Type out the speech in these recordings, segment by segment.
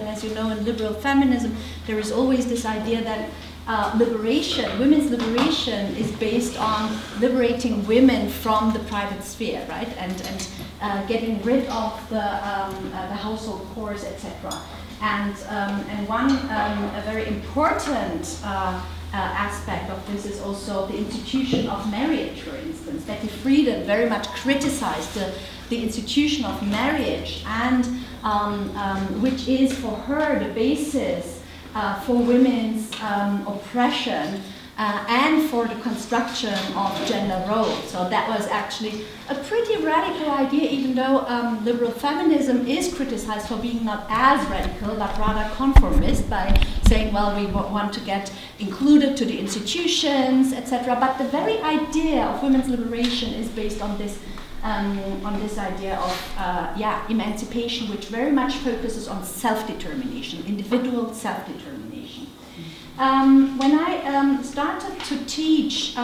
And as you know, in liberal feminism, there is always this idea that liberation, women's liberation, is based on liberating women from the private sphere, right? And getting rid of the household chores, etc. And one a very important aspect of this is also the institution of marriage, for instance. Betty Friedan very much criticized the institution of marriage, and which is for her the basis for women's oppression and for the construction of gender roles. So that was actually a pretty radical idea, even though liberal feminism is criticized for being not as radical, but rather conformist, by saying, well, we want to get included to the institutions, etc. But the very idea of women's liberation is based on this idea of emancipation, which very much focuses on self-determination, individual self-determination. When I started to teach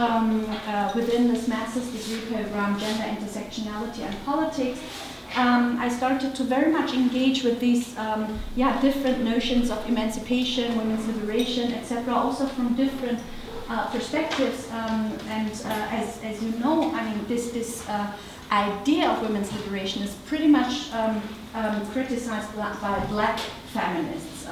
within this master's degree program, Gender, Intersectionality and Politics, I started to very much engage with these different notions of emancipation, women's liberation, etc., also from different perspectives. As you know, I mean, this idea of women's liberation is pretty much criticized by black feminists,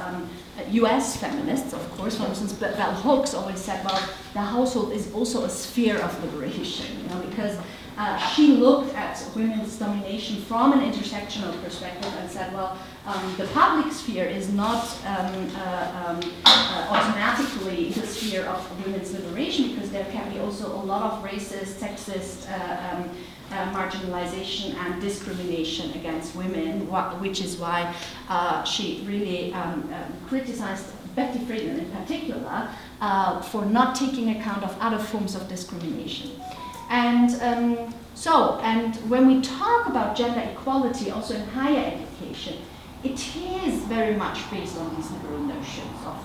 US feminists, of course. For instance, Bell Hooks always said, well, the household is also a sphere of liberation, you know, because she looked at women's domination from an intersectional perspective and said, well, the public sphere is not automatically the sphere of women's liberation, because there can be also a lot of racist, sexist, marginalization and discrimination against women, which is why she really criticized Betty Friedan in particular for not taking account of other forms of discrimination. And when we talk about gender equality, also in higher education, it is very much based on these liberal notions of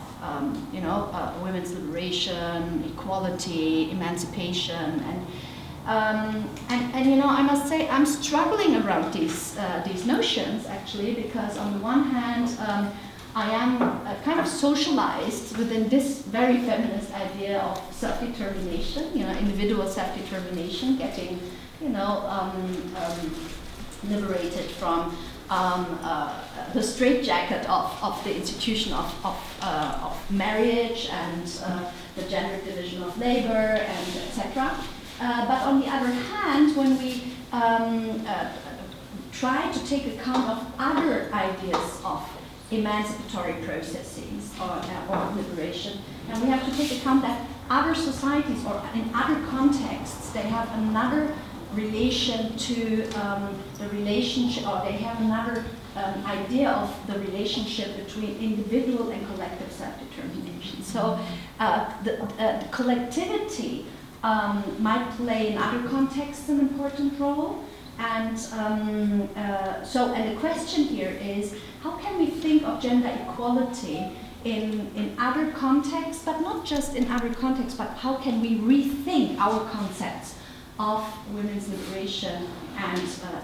women's liberation, equality, emancipation, and you know, I must say I'm struggling around these notions, actually, because on the one hand I am kind of socialized within this very feminist idea of self-determination, you know, individual self-determination, getting, you know, liberated from the straitjacket of the institution of marriage and the gender division of labor and etc. But on the other hand, when we try to take account of other ideas of emancipatory processes or liberation, and we have to take account that other societies or in other contexts, they have another relation to the relationship, or they have another idea of the relationship between individual and collective self-determination. So the collectivity might play in other contexts an important role, and the question here is, how can we think of gender equality in other contexts, but not just in other contexts, but how can we rethink our concepts of women's liberation and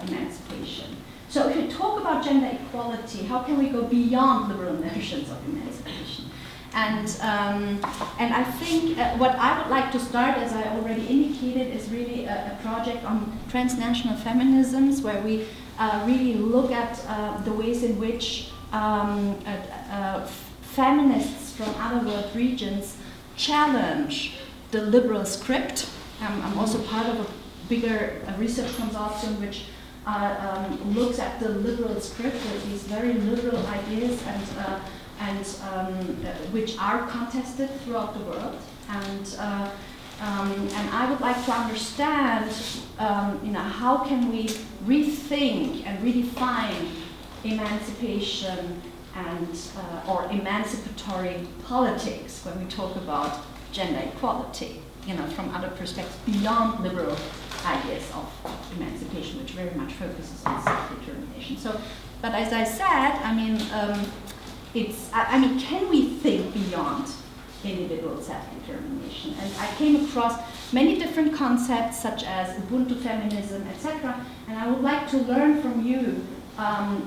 emancipation? So if we talk about gender equality, how can we go beyond liberal notions of emancipation? And I think what I would like to start, as I already indicated, is really a project on transnational feminisms, where we really look at the ways in which feminists from other world regions challenge the liberal script. I'm also part of a bigger research consortium which looks at the liberal script with these very liberal ideas and which are contested throughout the world. And I would like to understand, how can we rethink and redefine emancipation and or emancipatory politics when we talk about gender equality, from other perspectives beyond liberal ideas of emancipation, which very much focuses on self-determination. So, but as I said, can we think beyond individual self-determination? And I came across many different concepts such as Ubuntu feminism, etc. And I would like to learn from you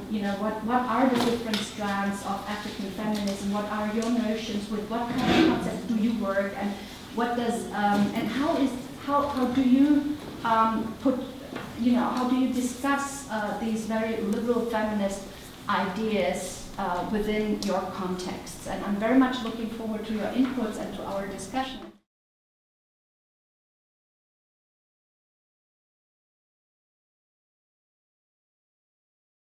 you know, what are the different strands of African feminism? What are your notions? With what kind of concepts do you work? And what does and how do you how do you discuss these very liberal feminist ideas within your contexts? And I'm very much looking forward to your inputs and to our discussion.